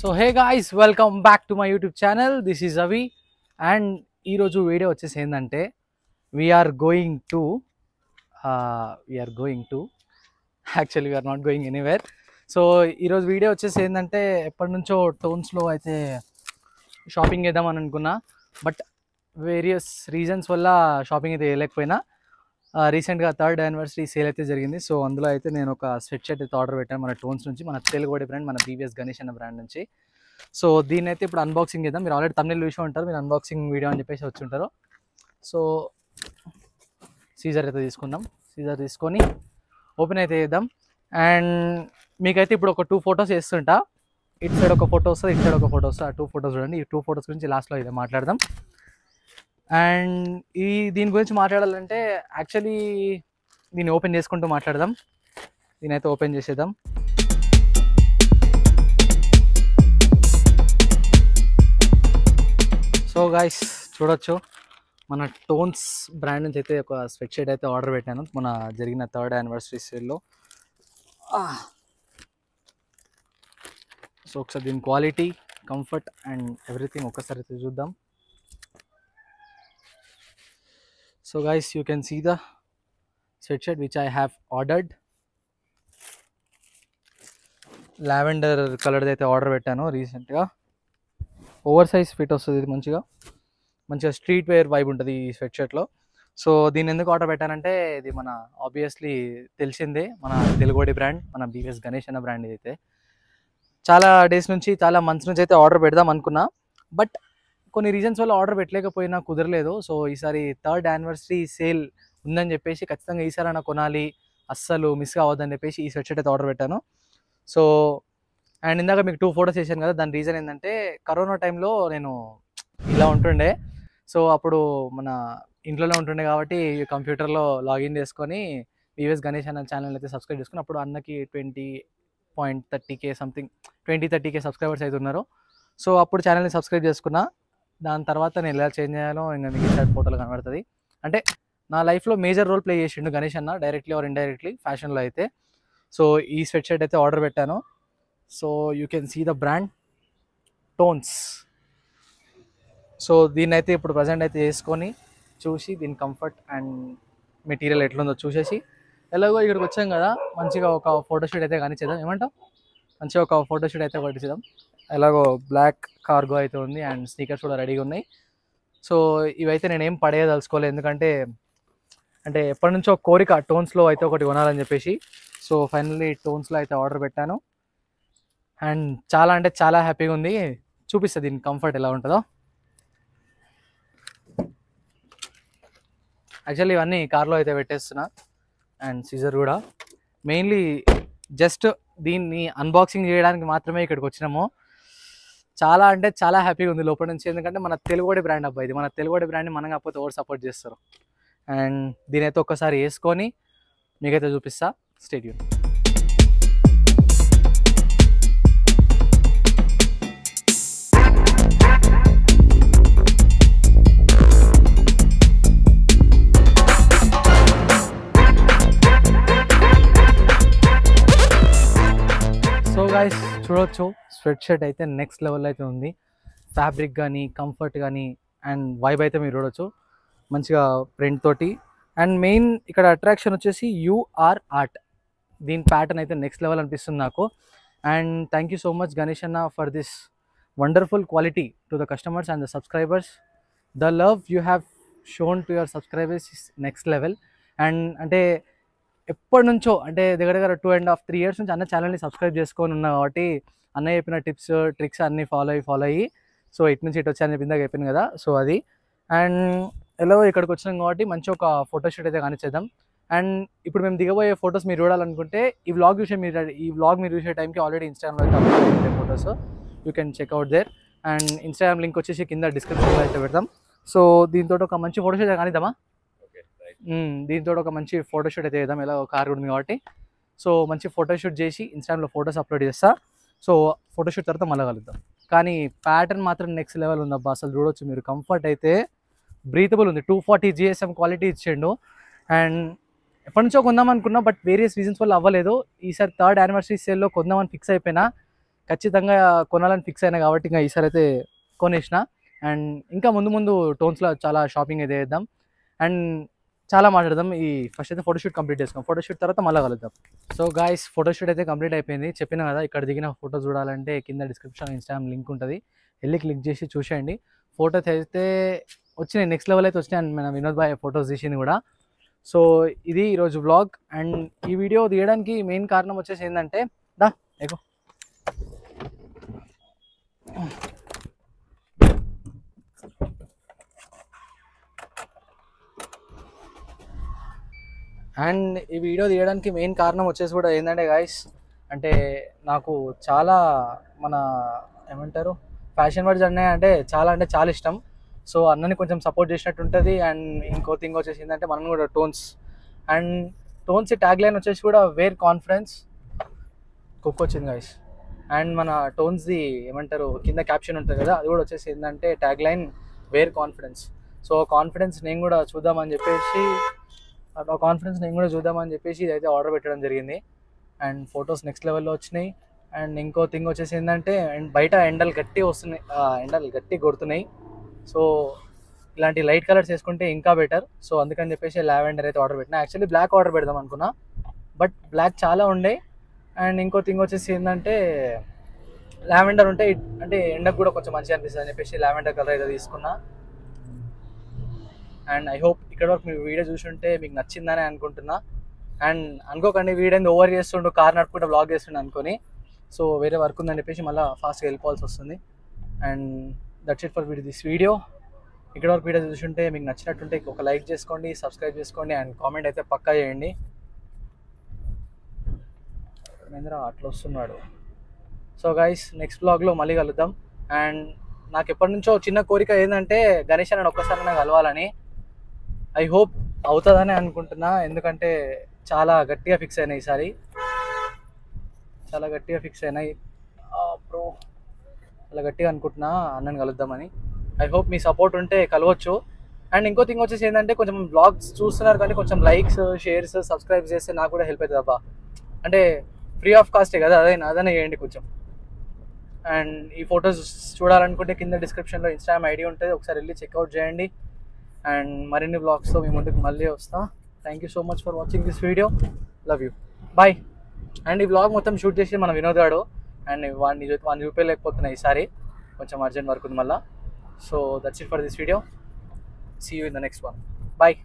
So hey guys, welcome back to my YouTube channel. This is Avi and ee roju video vachesi endante we are going to actually we are not going anywhere. So ee roju video vachesi endante eppadnuncho tones lo aithe shopping chedam ani anukunna but various reasons valla shopping aithe cheyalekapoyina. రీసెంట్గా 3rd anniversary sale అయితే జరిగింది. So అందులో అయితే నేను ఒక sweat shirt అయితే order పెట్టాను మన టోన్స్ నుంచి, మన తెలుగుడి బ్రాండ్, మన బీవీఎస్ గణేష్ అన్న బ్రాండ్ నుంచి. సో దీన్ని అయితే ఇప్పుడు అన్బాక్సింగ్ చేద్దాం. మీరు ఆల్రెడీ తమిళ చూసి ఉంటారు, మీరు అన్బాక్సింగ్ వీడియో అని చెప్పేసి వచ్చి ఉంటారు. సో సీజర్ అయితే తీసుకుందాం, సీజర్ తీసుకొని ఓపెన్ అయితే చేద్దాం. అండ్ మీకైతే ఇప్పుడు ఒక 2 ఫొటోస్ వేస్తుంటా, ఇటు సైడ్ ఒక ఫోటో వస్తుంది, ఇటు సైడ్ ఒక ఫోటో వస్తుంది. ఆ 2 ఫొటోస్ చూడండి. ఈ 2 ఫొటోస్ గురించి లాస్ట్లో అయితే మాట్లాడదాం. అండ్ దీని గురించి మాట్లాడాలంటే యాక్చువల్లీ దీన్ని ఓపెన్ చేసుకుంటూ మాట్లాడదాం. దీని అయితే ఓపెన్ చేసేద్దాం. సో గైస్ చూడొచ్చు, మన టోన్స్ బ్రాండ్ నుంచి అయితే ఒక స్వెట్ షర్ట్ అయితే ఆర్డర్ పెట్టాను మన జరిగిన 3rd యానివర్సరీ సేల్లో. సో ఒకసారి దీని క్వాలిటీ, కంఫర్ట్ అండ్ ఎవ్రీథింగ్ ఒక్కసారి అయితే చూద్దాం. So guys, you can see the sweatshirt which I have ordered. Lavender color అయితే ఆర్డర్ పెట్టాను రీసెంట్గా. ఓవర్ సైజ్ ఫిట్ వస్తుంది, ఇది మంచిగా స్ట్రీట్ వేర్ వైబ్ ఉంటుంది ఈ స్వెట్ షర్ట్లో. సో దీన్ని ఎందుకు ఆర్డర్ పెట్టానంటే ఇది మన ఆబ్వియస్లీ తెలిసిందే, మన తెలుగుడి బ్రాండ్, మన బీవీఎస్ గణేష్ అన్న బ్రాండ్. ఇదైతే చాలా డేస్ నుంచి, చాలా మంత్స్ నుంచి అయితే ఆర్డర్ పెడదాం అనుకున్నా, బట్ కొన్ని రీజన్స్ వల్ల ఆర్డర్ పెట్టలేకపోయినా కుదరలేదు. సో ఈసారి 3rd యానివర్సరీ సేల్ ఉందని చెప్పేసి ఖచ్చితంగా ఈసారి అయినా కొనాలి, అస్సలు మిస్ కావద్దని చెప్పేసి ఈ స్వెట్ షర్ట్ అయితే ఆర్డర్ పెట్టాను. సో అండ్ ఇందాక మీకు 2 ఫొటోస్ వేసాను కదా, దాని రీజన్ ఏంటంటే కరోనా టైంలో నేను ఇలా ఉంటుండే. సో అప్పుడు మన ఇంట్లోనే ఉంటుండే కాబట్టి కంప్యూటర్లో లాగిన్ చేసుకొని బీవీఎస్ గణేష్ అన్న ఛానల్ అయితే సబ్స్క్రైబ్ చేసుకుని, అప్పుడు అన్నకి 20.30K సంథింగ్ 20-30K సబ్స్క్రైబర్స్ అయితే ఉన్నారు. సో అప్పుడు ఛానల్ని సబ్స్క్రైబ్ చేసుకున్నా. దాని తర్వాత నేను ఎలా చేంజ్ చేయాలో ఇంకా మీకు ఇన్సైడ్ ఫోటోలు కనబడుతుంది. అంటే నా లైఫ్లో మేజర్ రోల్ ప్లే చేసిండు గణేష్ అన్న, డైరెక్ట్లీ ఆర్ ఇండైరెక్ట్లీ ఫ్యాషన్లో అయితే. సో ఈ స్వెట్ షర్ట్ అయితే ఆర్డర్ పెట్టాను. So you can see the brand tones. So దీన్ని అయితే ఇప్పుడు ప్రజెంట్ అయితే చేసుకొని చూసి దీని కంఫర్ట్ అండ్ మెటీరియల్ ఎట్లుందో చూసేసి, ఎలాగో ఇక్కడికి వచ్చాం కదా, మంచిగా ఒక ఫోటోషూట్ అయితే కానిచ్చేద్దాం. ఏమంటాం, మంచిగా ఒక ఫోటోషూట్ అయితే కొట్టించేద్దాం. ఎలాగో బ్లాక్ కార్గో అయితే ఉంది అండ్ స్నీకర్స్ కూడా రెడీగా ఉన్నాయి. సో ఇవైతే నేనేం పడేయదలుచుకోలేదు, ఎందుకంటే అంటే ఎప్పటి నుంచో కోరిక టోన్స్లో అయితే ఒకటి కొనాలని చెప్పేసి. సో ఫైనల్లీ టోన్స్లో అయితే ఆర్డర్ పెట్టాను అండ్ చాలా అంటే చాలా హ్యాపీగా ఉంది. చూపిస్తా దీని కంఫర్ట్ ఎలా ఉంటుందో. యాక్చువల్లీ ఇవన్నీ కార్లో అయితే పెట్టేస్తున్నా అండ్ సీజర్ కూడా. మెయిన్లీ జస్ట్ దీన్ని అన్బాక్సింగ్ చేయడానికి మాత్రమే ఇక్కడికి వచ్చినాము. చాలా అంటే చాలా హ్యాపీగా ఉంది లోపల నుంచి, ఎందుకంటే మన తెలుగుడి బ్రాండ్ అబ్బాయి, ఇది మన తెలుగుడి బ్రాండ్ని మనం కాకపోతే ఎవరు సపోర్ట్ చేస్తారు. అండ్ దీని అయితే ఒక్కసారి వేసుకొని మీకైతే చూపిస్తా. Stay tune. సో గైస్ చూడొచ్చు, స్వెట్ షర్ట్ అయితే నెక్స్ట్ లెవెల్ అయితే ఉంది. ఫ్యాబ్రిక్ కానీ, కంఫర్ట్ కానీ అండ్ వైబ్ అయితే మీరు చూడొచ్చు, మంచిగా ప్రింట్ తోటి. అండ్ మెయిన్ ఇక్కడ అట్రాక్షన్ వచ్చేసి యూఆర్ ఆర్ట్. దీని ప్యాటర్న్ అయితే నెక్స్ట్ లెవెల్ అనిపిస్తుంది నాకు. And thank you so much Ganesh అన్న for this wonderful quality to the customers and the subscribers. The love you have shown to your subscribers is next level. And అంటే ఎప్పటి నుంచో, అంటే దగ్గర 2.5-3 years నుంచి అన్న ఛానల్ని సబ్స్క్రైబ్ చేసుకొని ఉన్నా కాబట్టి అన్న చెప్పిన టిప్స్ ట్రిక్స్ అన్నీ ఫాలో అయ్యి సో ఇటు నుంచి ఇటు వచ్చి అని చెప్పిందాక చెప్పింది కదా. సో అది అండ్ ఎలాగో ఇక్కడికి వచ్చినాం కాబట్టి మంచి ఒక ఫోటోషూట్ అయితే కానిచ్చేద్దాం. అండ్ ఇప్పుడు మేము దిగబోయే ఫొటోస్ మీరు చూడాలనుకుంటే ఈ వ్లాగ్ మీరు చూసే టైంకి ఆల్రెడీ ఇన్స్టాగ్రామ్లో అయితే అప్లోడ్ అయిపోయే photos, you can check out there. And Instagram link వచ్చేసి కింద డిస్క్రిప్షన్లో అయితే పెడతాం. సో దీంతో ఒక మంచి ఫోటోషూట్ కానిద్దామా, దీంతో ఒక మంచి ఫోటోషూట్ అయితే చేద్దాం. ఎలా కార్ ఉంది కాబట్టి సో మంచి ఫోటోషూట్ చేసి ఇన్స్టాగ్రామ్లో ఫొటోస్ అప్లోడ్ చేస్తా. సో ఫోటోషూట్ తర్వాత మళ్ళీ కలుద్దాం. కానీ ప్యాటర్న్ మాత్రం నెక్స్ట్ లెవెల్ ఉంది అబ్బా, అసలు చూడొచ్చు మీరు. కంఫర్ట్ అయితే బ్రీతబుల్ ఉంది, 240 GSM క్వాలిటీ ఇచ్చిండు. అండ్ ఎప్పటి నుంచో కొందాం అనుకున్నా, బట్ వేరియస్ రీజన్స్ వల్ల అవ్వలేదు. ఈసారి 3rd యానివర్సరీ సేల్లో కొందామని ఫిక్స్ అయిపోయినా, ఖచ్చితంగా కొనాలని ఫిక్స్ అయినా కాబట్టి ఇంకా ఈసారి అయితే కొనేసిన. అండ్ ఇంకా ముందు ముందు టోన్స్లో చాలా షాపింగ్ అయితే చేద్దాం అండ్ చాలా మాట్లాడదాం. ఈ ఫస్ట్ అయితే ఫోటోషూట్ కంప్లీట్ చేసుకుందాం. ఫోటోషూట్ తర్వాత మళ్ళీ కలుద్దాం. సో గాయ్స్, ఫోటోషూట్ అయితే కంప్లీట్ అయిపోయింది. చెప్పినా కదా, ఇక్కడ దిగిన ఫోటో చూడాలంటే కింద డిస్క్రిప్షన్ ఇన్స్టాగ్రామ్ లింక్ ఉంటుంది, వెళ్ళి క్లిక్ చేసి చూసేయండి. ఫోటోస్ అయితే వచ్చినాయి, నెక్స్ట్ లెవెల్ అయితే వచ్చినాయి. అండ్ మన వినోద్ భాయ్ ఫొటోస్ తీసింది కూడా. సో ఇది ఈరోజు వ్లాగ్. అండ్ ఈ వీడియో తీయడానికి మెయిన్ కారణం వచ్చేసి ఏంటంటే, దా ఎగో అండ్ ఈ వీడియో తీయడానికి మెయిన్ కారణం వచ్చేసి కూడా ఏంటంటే గాయస్, అంటే నాకు చాలా మన ఏమంటారు ఫ్యాషన్ వర్డ్స్ అంటే చాలా ఇష్టం. సో అన్నని కొంచెం సపోర్ట్ చేసినట్టు ఉంటుంది. అండ్ ఇంకో థింగ్ వచ్చేసి ఏంటంటే మనం కూడా టోన్స్ ట్యాగ్ లైన్ వచ్చేసి కూడా వేర్ కాన్ఫిడెన్స్ కుక్ వచ్చింది గాయస్. అండ్ మన టోన్స్ది ఏమంటారు కింద క్యాప్షన్ ఉంటుంది కదా, అది కూడా వచ్చేసి ఏంటంటే tag line wear confidence. So confidence నేను కూడా చూద్దామని చెప్పేసి ఇదైతే ఆర్డర్ పెట్టడం జరిగింది. అండ్ ఫొటోస్ నెక్స్ట్ లెవెల్లో వచ్చినాయి. అండ్ ఇంకో థింగ్ వచ్చేసి ఏంటంటే బయట ఎండలు గట్టి కొడుతున్నాయి. సో ఇలాంటి లైట్ కలర్స్ వేసుకుంటే ఇంకా బెటర్. సో అందుకని చెప్పేసి లావెండర్ అయితే ఆర్డర్ పెట్టినా. యాక్చువల్లీ బ్లాక్ ఆర్డర్ పెడదాం అనుకున్నా, బట్ బ్లాక్ చాలా ఉండే. అండ్ ఇంకో థింగ్ వచ్చేసి ఏంటంటే లావెండర్ ఉంటే అంటే ఎండకు కూడా కొంచెం మంచిగా అనిపిస్తుంది అని చెప్పేసి లావెండర్ కలర్ అయితే తీసుకున్నా. అండ్ ఐ హోప్ ఇక్కడ వరకు మీరు వీడియో చూసుంటే మీకు నచ్చిందని అనుకుంటున్నా. అండ్ అనుకోకండి వీడియోని ఓవర్ చేస్తుండు, కార్ నడుపుకుంటే బ్లాగ్ చేస్తుండే అనుకొని. సో వేరే వర్క్ ఉందని చెప్పేసి మళ్ళీ ఫాస్ట్గా వెళ్ళిపోవాల్సి వస్తుంది. And that's it for this video. ఇక్కడ వరకు వీడియో చూసుంటే మీకు నచ్చినట్టుంటే ఒక లైక్ చేసుకోండి, సబ్స్క్రైబ్ చేసుకోండి అండ్ కామెంట్ అయితే పక్కా చేయండి. మహేంద్ర అట్లా వస్తున్నాడు. సో గైస్, నెక్స్ట్ బ్లాగ్లో మళ్ళీ కలుద్దాం. అండ్ నాకు ఎప్పటి నుంచో చిన్న కోరిక ఏంటంటే గణేష్ అన్న ఒక్కసారి నాకు కలవాలని. ఐ హోప్ అవుతుందని అనుకుంటున్నా, ఎందుకంటే చాలా గట్టిగా ఫిక్స్ అయినాయి ఈసారి. చాలా గట్టిగా అనుకుంటున్నా అన్నని కలుద్దామని. ఐ హోప్ మీ సపోర్ట్ ఉంటే కలవచ్చు. అండ్ ఇంకో థింగ్ వచ్చేసి ఏంటంటే కొంచెం బ్లాగ్స్ చూస్తున్నారు కానీ కొంచెం లైక్స్, షేర్స్, సబ్స్క్రైబ్ చేస్తే నాకు కూడా హెల్ప్ అవుతుంది అబ్బా. అంటే ఫ్రీ ఆఫ్ కాస్టే కదా, అదనే చేయండి కొంచెం. అండ్ ఈ ఫొటోస్ చూడాలనుకుంటే కింద డిస్క్రిప్షన్లో ఇన్స్టాగ్రామ్ ఐడి ఉంటుంది, ఒకసారి వెళ్ళి చెక్అవుట్ చేయండి. అండ్ మరిన్ని బ్లాగ్స్తో మీ ముందుకు మళ్ళీ వస్తా. Thank you so much for watching this video. Love you, bye. And ఈ బ్లాగ్ మొత్తం షూట్ చేసి మన వినోద్ గాడు. అండ్ వాడిని చూపించలేకపోతున్నా ఈసారి, కొంచెం అర్జెంట్ వర్క్ ఉంది మళ్ళీ. So that's it for this video. See you in the next one. Bye.